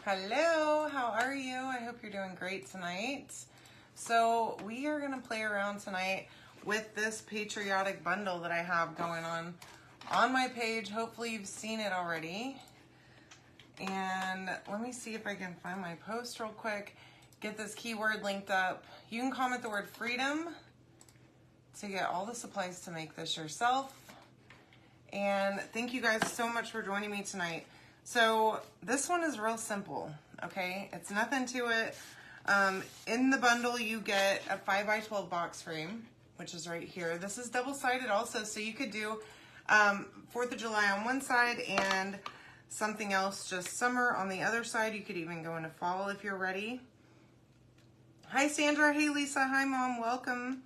Hello, how are you? I hope you're doing great tonight. So we are gonna play around tonight with this patriotic bundle that I have going on my page. Hopefully you've seen it already. And let me see if I can find my post real quick. Get this keyword linked up. You can comment the word freedom to get all the supplies to make this yourself. And thank you guys so much for joining me tonight. So this one is real simple, okay? It's nothing to it. In the bundle, you get a 5x12 box frame, which is right here. This is double-sided also, so you could do 4th of July on one side and something else, just summer on the other side. You could even go into fall if you're ready. Hi, Sandra. Hey, Lisa. Hi, Mom. Welcome.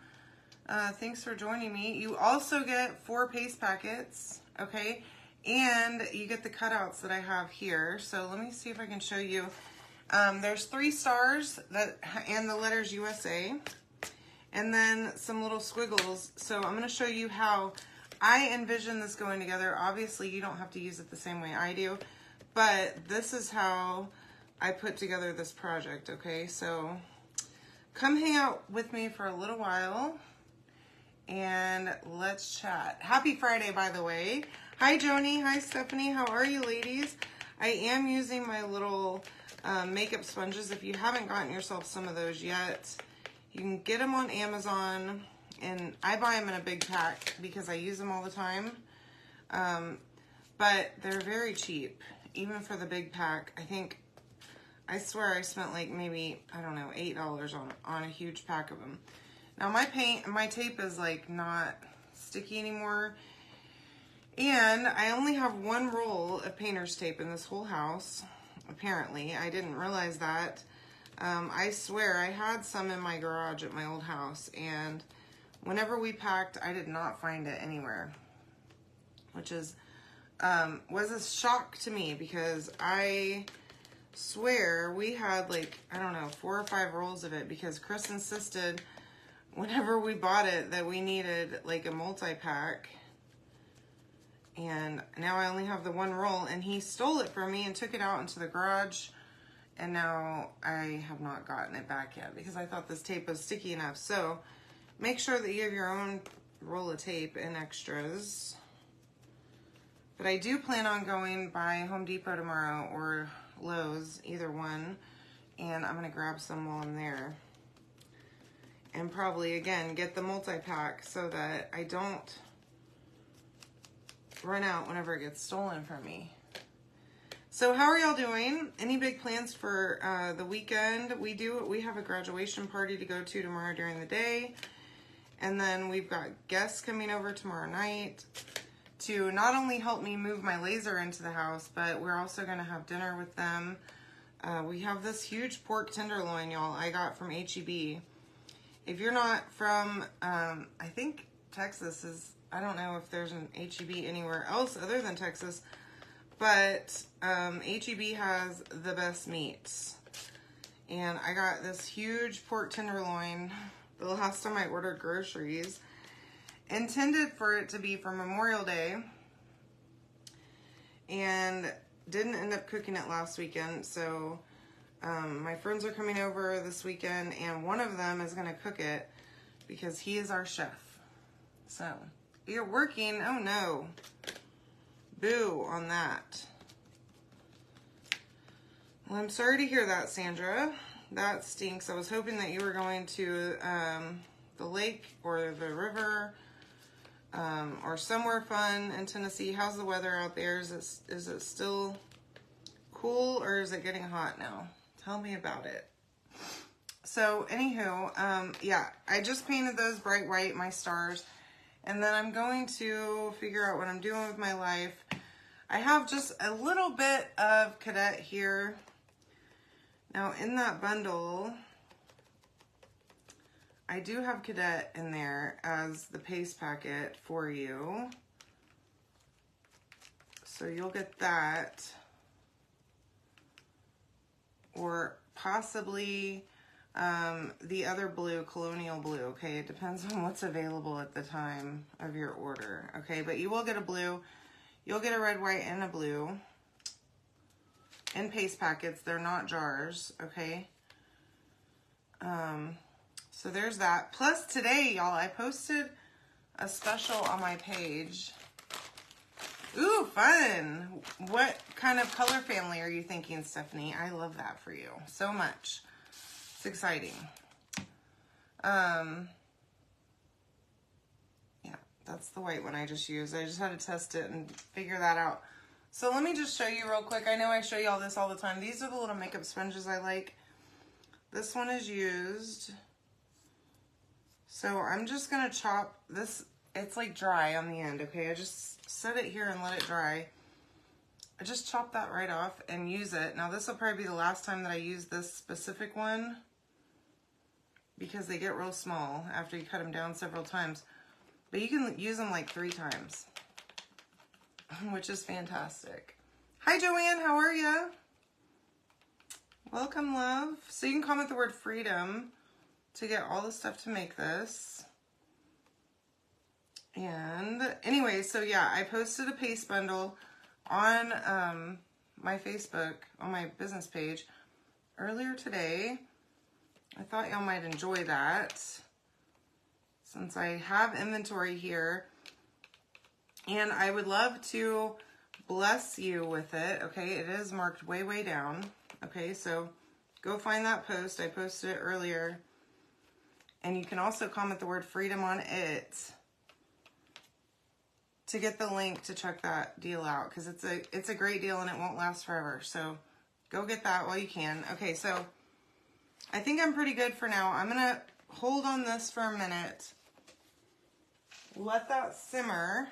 Thanks for joining me. You also get 4 paste packets, okay? And you get the cutouts that I have here. So let me see if I can show you. There's 3 stars and the letters USA. And then some little squiggles. So I'm going to show you how I envision this going together. Obviously, you don't have to use it the same way I do. But this is how I put together this project, okay? So come hang out with me for a little while. And let's chat. Happy Friday, by the way. Hi, Joni. Hi, Stephanie. How are you, ladies? I am using my little makeup sponges. If you haven't gotten yourself some of those yet, you can get them on Amazon. And I buy them in a big pack because I use them all the time. But they're very cheap, even for the big pack. I swear I spent like maybe, I don't know, $8 on a huge pack of them. Now my tape is like not sticky anymore. And I only have 1 roll of painter's tape in this whole house, apparently. I didn't realize that. I swear I had some in my garage at my old house, and whenever we packed, I did not find it anywhere, which is was a shock to me because I swear we had like, I don't know, 4 or 5 rolls of it because Chris insisted whenever we bought it that we needed like a multi-pack. And now I only have the 1 roll, and he stole it from me and took it out into the garage, and now I have not gotten it back yet because I thought this tape was sticky enough. So make sure that you have your own roll of tape and extras. But I do plan on going by Home Depot tomorrow or Lowe's, either one, and I'm gonna grab some while I'm there. And probably, again, get the multi-pack so that I don't run out whenever it gets stolen from me. So how are y'all doing? Any big plans for the weekend? We have a graduation party to go to tomorrow during the day. And then we've got guests coming over tomorrow night to not only help me move my laser into the house, but we're also gonna have dinner with them. We have this huge pork tenderloin, y'all, I got from H-E-B. If you're not from, I think Texas is, I don't know if there's an H-E-B anywhere else other than Texas, but H-E-B has the best meats. And I got this huge pork tenderloin the last time I ordered groceries, intended for it to be for Memorial Day, and didn't end up cooking it last weekend, so my friends are coming over this weekend, and one of them is going to cook it because he is our chef. So, you're working. Oh, no. Boo on that. Well, I'm sorry to hear that, Sandra. That stinks. I was hoping that you were going to the lake or the river or somewhere fun in Tennessee. How's the weather out there? Is it still cool, or is it getting hot now? Tell me about it. So, anywho, yeah, I just painted those bright white, my stars. And then I'm going to figure out what I'm doing with my life. I have just a little bit of Cadet here. Now, in that bundle, I do have Cadet in there as the paste packet for you. So you'll get that. Or possibly the other blue, Colonial Blue, okay? It depends on what's available at the time of your order, okay? But you will get a blue. You'll get a red, white, and a blue. in paste packets. They're not jars, okay? So there's that. Plus today, y'all, I posted a special on my page. Ooh, fun. What kind of color family are you thinking, Stephanie? I love that for you so much. It's exciting. Yeah, that's the white one I just used. I just had to test it and figure that out. So let me just show you real quick. I know I show you all this all the time. These are the little makeup sponges I like. This one is used. So I'm just gonna chop this. It's like dry on the end, okay? I just set it here and let it dry. I just chop that right off and use it. Now this will probably be the last time that I use this specific one because they get real small after you cut them down several times. But you can use them like 3 times, which is fantastic. Hi Joanne, how are you? Welcome, love. So you can comment the word freedom to get all the stuff to make this. And anyway, so yeah, I posted a paste bundle on my Facebook, on my business page earlier today. I thought y'all might enjoy that since I have inventory here. And I would love to bless you with it, okay? It is marked way, way down. Okay, so go find that post. I posted it earlier. And you can also comment the word freedom on it to get the link to check that deal out, because it's a great deal and it won't last forever. So go get that while you can. Okay, so I think I'm pretty good for now. I'm gonna hold on this for a minute. Let that simmer.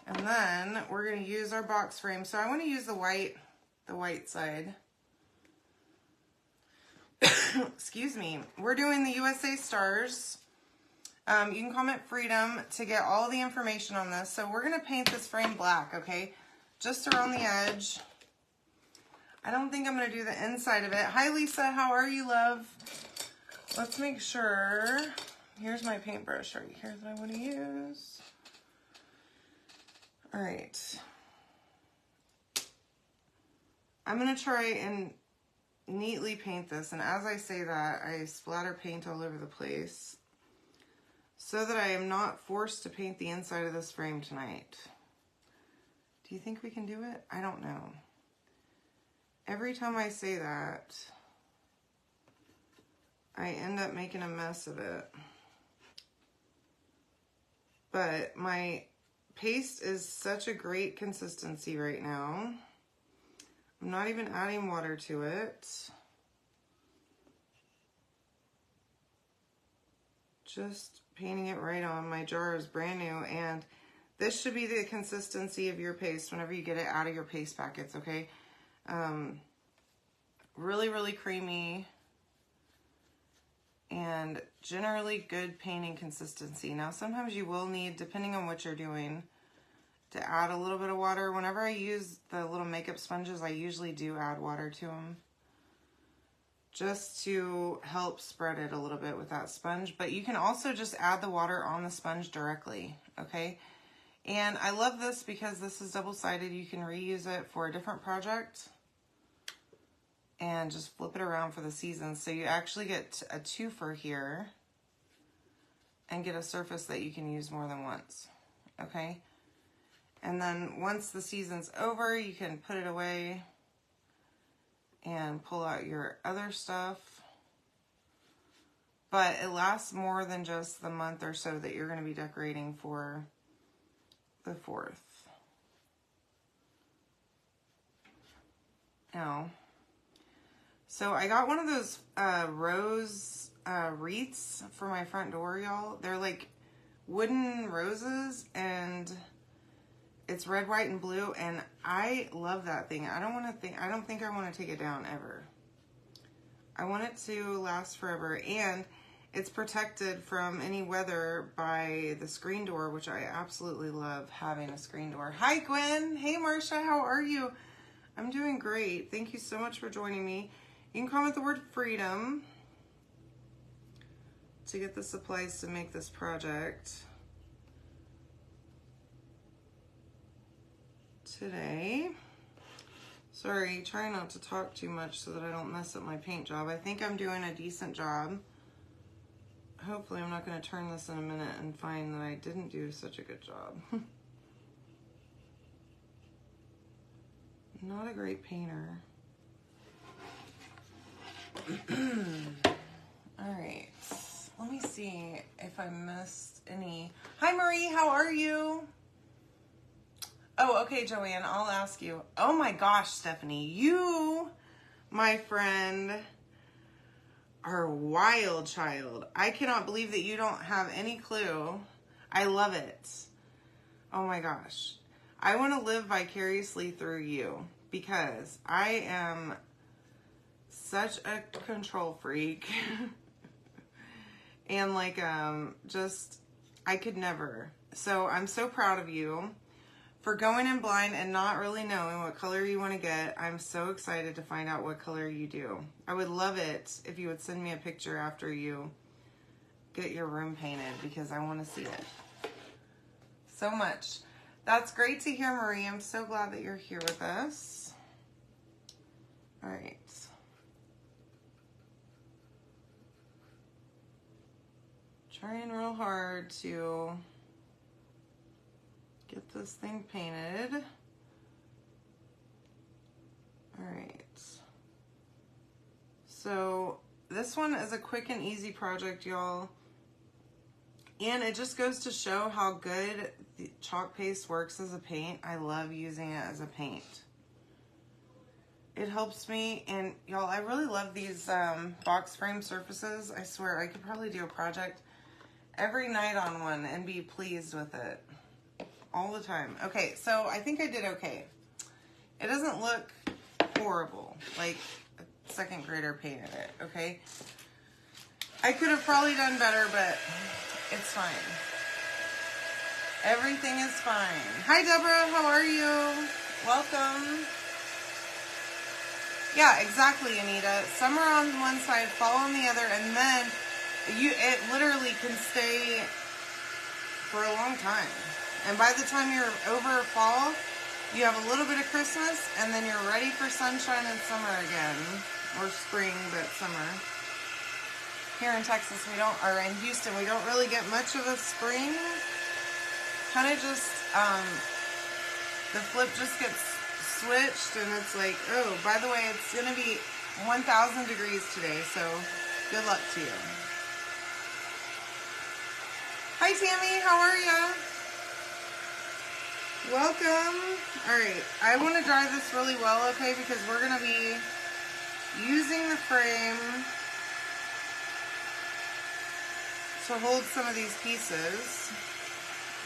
And then we're gonna use our box frame. So I want to use the white side. Excuse me. We're doing the USA stars. You can comment freedom to get all the information on this. So we're going to paint this frame black, okay? Just around the edge. I don't think I'm going to do the inside of it. Hi, Lisa. How are you, love? Let's make sure. Here's my paintbrush right here that I want to use. All right. I'm going to try and neatly paint this, and as I say that, I splatter paint all over the place so that I am not forced to paint the inside of this frame tonight. Do you think we can do it? I don't know. Every time I say that, I end up making a mess of it. But my paste is such a great consistency right now. I'm not even adding water to it. Just painting it right on. My jar is brand new, and this should be the consistency of your paste whenever you get it out of your paste packets, okay? Really, really creamy and generally good painting consistency. Now, sometimes you will need, depending on what you're doing, to add a little bit of water. Whenever I use the little makeup sponges, I usually do add water to them just to help spread it a little bit with that sponge. But you can also just add the water on the sponge directly, okay? And I love this because this is double-sided. You can reuse it for a different project and just flip it around for the seasons. So you actually get a twofer here and get a surface that you can use more than once, okay? And then once the season's over, you can put it away and pull out your other stuff. But it lasts more than just the month or so that you're going to be decorating for the 4th. Now, so I got one of those rose wreaths for my front door, y'all. They're like wooden roses, and it's red, white, and blue, and I love that thing. I don't think I want to take it down ever. I want it to last forever, and it's protected from any weather by the screen door, which I absolutely love having a screen door. Hi, Gwen. Hey, Marcia. How are you? I'm doing great. Thank you so much for joining me. You can comment the word freedom to get the supplies to make this project today. Sorry, try not to talk too much so that I don't mess up my paint job. I think I'm doing a decent job. Hopefully I'm not going to turn this in a minute and find that I didn't do such a good job. Not a great painter. All right, let me see if I missed any. Hi Marie, how are you? Oh, okay, Joanne, I'll ask you. Oh my gosh, Stephanie, you, my friend, are a wild child. I cannot believe that you don't have any clue. I love it. Oh my gosh. I want to live vicariously through you because I am such a control freak. And like, just, I could never. So I'm so proud of you for going in blind and not really knowing what color you want to get. I'm so excited to find out what color you do. I would love it if you would send me a picture after you get your room painted because I want to see it so much. That's great to hear, Marie. I'm so glad that you're here with us. All right. Trying real hard to get this thing painted. All right. So this one is a quick and easy project, y'all. And it just goes to show how good the chalk paste works as a paint. I love using it as a paint. It helps me, and y'all, I really love these box frame surfaces. I swear, I could probably do a project every night on one and be pleased with it all the time. Okay, so I think I did okay. It doesn't look horrible, like a second grader painted it, okay? I could have probably done better, but it's fine. Everything is fine. Hi, Deborah. How are you? Welcome. Yeah, exactly, Anita. Summer on one side, fall on the other, and then it literally can stay for a long time. And by the time you're over fall, you have a little bit of Christmas, and then you're ready for sunshine and summer again. Or spring, but summer. Here in Texas, or in Houston, we don't really get much of a spring. Kind of just, the flip just gets switched, and it's like, oh, by the way, it's going to be 1,000 degrees today, so good luck to you. Hi, Tammy. How are you? Welcome. All right. I want to dry this really well, okay, because we're going to be using the frame to hold some of these pieces,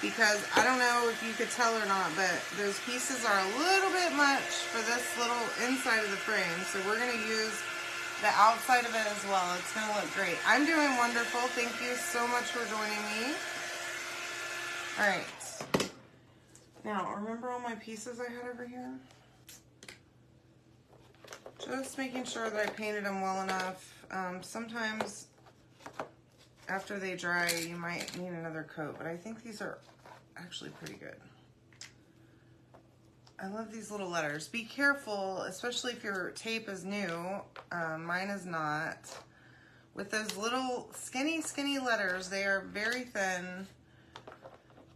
because I don't know if you could tell or not, but those pieces are a little bit much for this little inside of the frame, so we're going to use the outside of it as well. It's going to look great. I'm doing wonderful. Thank you so much for joining me. All right. Now, remember all my pieces I had over here? Just making sure that I painted them well enough. Sometimes after they dry, you might need another coat, but I think these are actually pretty good. I love these little letters. Be careful, especially if your tape is new. Mine is not. With those little skinny letters, they are very thin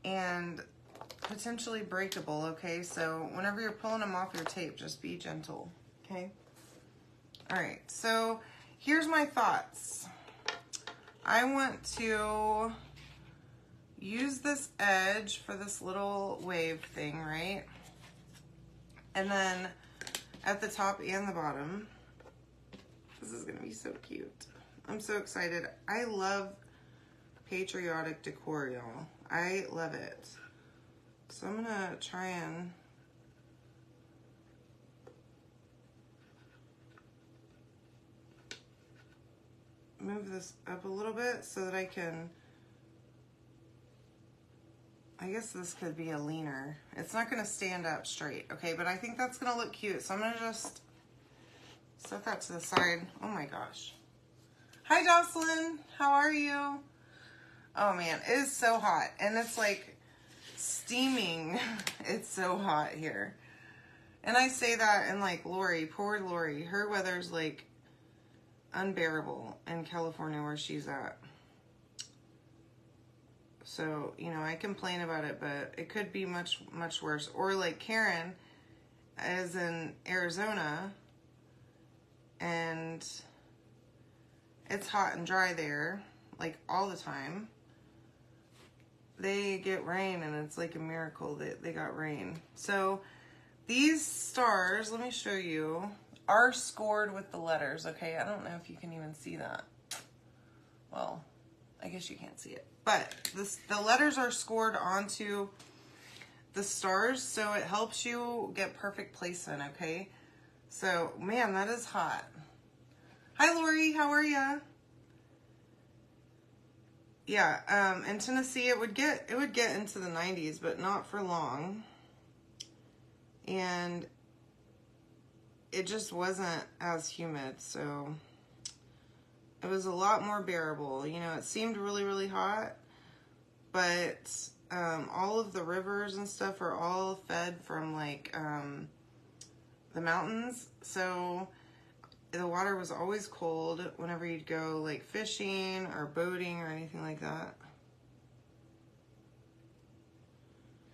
and potentially breakable, okay? So whenever you're pulling them off your tape, just be gentle, okay? All right, so here's my thoughts. I want to use this edge for this little wave thing, right? And then at the top and the bottom, this is gonna be so cute. I'm so excited. I love patriotic decor, y'all. I love it. So I'm gonna try and move this up a little bit so that I can, I guess this could be a leaner. It's not gonna stand up straight, okay, but I think that's gonna look cute. So I'm gonna just set that to the side. Oh my gosh. Hi Jocelyn, how are you? Oh man, it is so hot, and it's like steaming. It's so hot here. And I say that, and like Lori, poor Lori, her weather's like unbearable in California where she's at. So, you know, I complain about it, but it could be much, much worse. Or like Karen is in Arizona, and it's hot and dry there, like all the time. They get rain, and it's like a miracle that they got rain. So these stars, let me show you, are scored with the letters, okay? I don't know if you can even see that. Well, I guess you can't see it. But the letters are scored onto the stars, so it helps you get perfect placement, okay? So, man, that is hot. Hi, Lori, how are ya? Yeah, in Tennessee, it would get into the 90s, but not for long. And it just wasn't as humid, so it was a lot more bearable. You know, it seemed really, really hot, but all of the rivers and stuff are all fed from like the mountains, so the water was always cold whenever you'd go like fishing or boating or anything like that.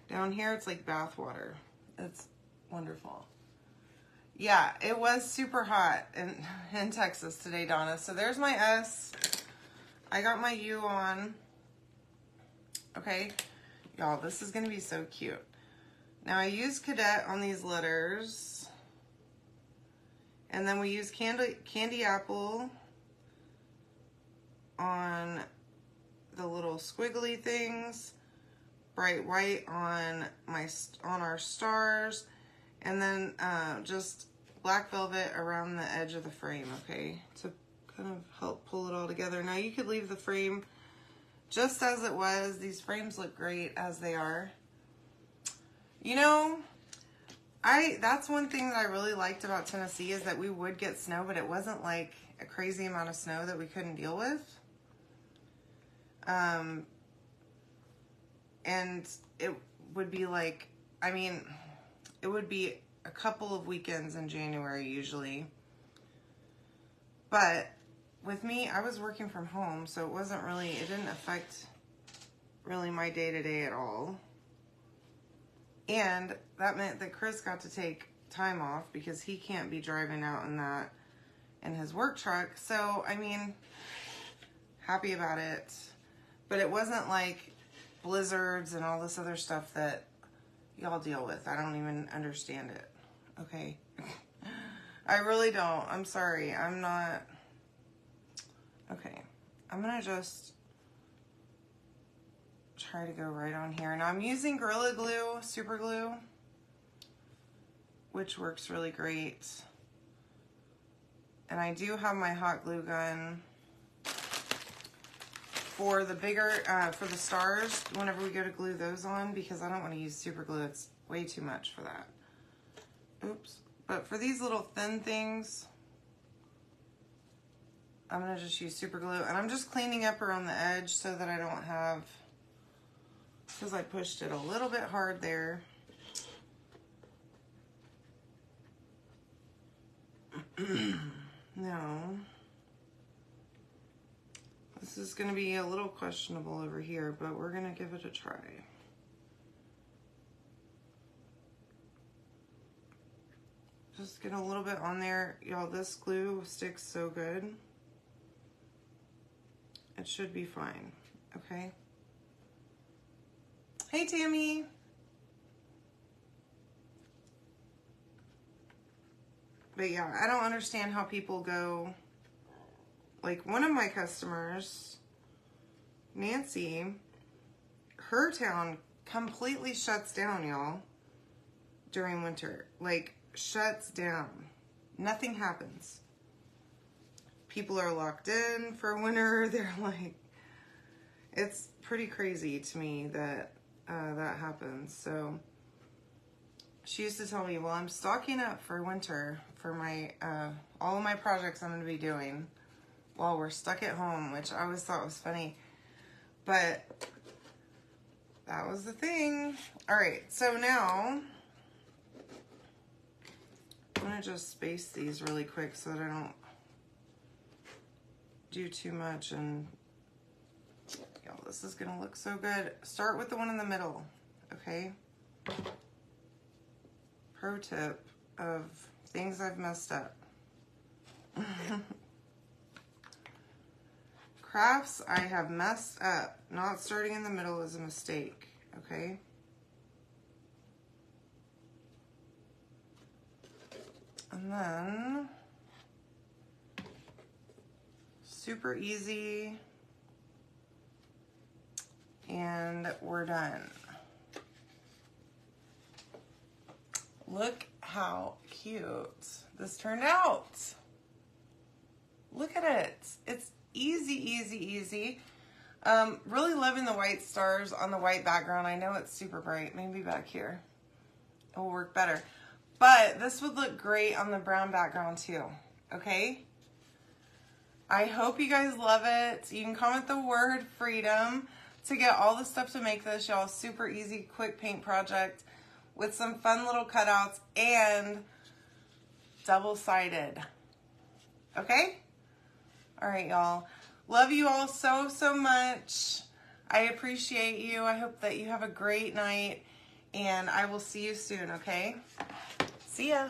Down here, it's like bath water. It's wonderful. Yeah, it was super hot in Texas today, Donna. So there's my S. I got my U on. Okay, y'all, this is going to be so cute. Now, I use Cadet on these letters. And then we use candy apple on the little squiggly things. Bright white on our stars. And then just black velvet around the edge of the frame, okay? To kind of help pull it all together. Now, you could leave the frame just as it was. These frames look great as they are. You know, that's one thing that I really liked about Tennessee is that we would get snow, but it wasn't like a crazy amount of snow that we couldn't deal with. And it would be like, I mean, it would be a couple of weekends in January usually. But with me, I was working from home, so it didn't affect really my day-to-day at all. And that meant that Chris got to take time off because he can't be driving out in his work truck. So, I mean, happy about it. But it wasn't like blizzards and all this other stuff that y'all deal with. I don't even understand it. Okay? I really don't. I'm sorry. I'm not. Okay. I'm going to just try to go right on here. Now I'm using Gorilla Glue, Super Glue, which works really great. And I do have my hot glue gun for the for the stars whenever we go to glue those on, because I don't want to use super glue. It's way too much for that. Oops. But for these little thin things, I'm going to just use super glue. And I'm just cleaning up around the edge so that I don't have, because I pushed it a little bit hard there. No. This is going to be a little questionable over here, but we're going to give it a try. Just get a little bit on there. Y'all, this glue sticks so good. It should be fine, okay? Hey, Tammy. But yeah, I don't understand how people go, like one of my customers, Nancy, her town completely shuts down, y'all, during winter. Like, shuts down. Nothing happens. People are locked in for winter. They're like, it's pretty crazy to me that that happens. So she used to tell me, well, I'm stocking up for winter for my all of my projects I'm going to be doing while we're stuck at home, which I always thought was funny. But that was the thing. All right, so now gonna just space these really quick so that I don't do too much. And y'all, this is gonna look so good. Start with the one in the middle, okay? Pro tip of things I've messed up. Crafts I have messed up. Not starting in the middle is a mistake, okay? And then, super easy, and we're done. Look how cute this turned out. Look at it. It's easy, easy, easy. Really loving the white stars on the white background. I know it's super bright. Maybe back here it will work better. But this would look great on the brown background too, okay? I hope you guys love it. You can comment the word freedom to get all the stuff to make this, y'all. Super easy, quick paint project with some fun little cutouts and double-sided, okay? All right, y'all. Love you all so, so much. I appreciate you. I hope that you have a great night, and I will see you soon, okay? See ya.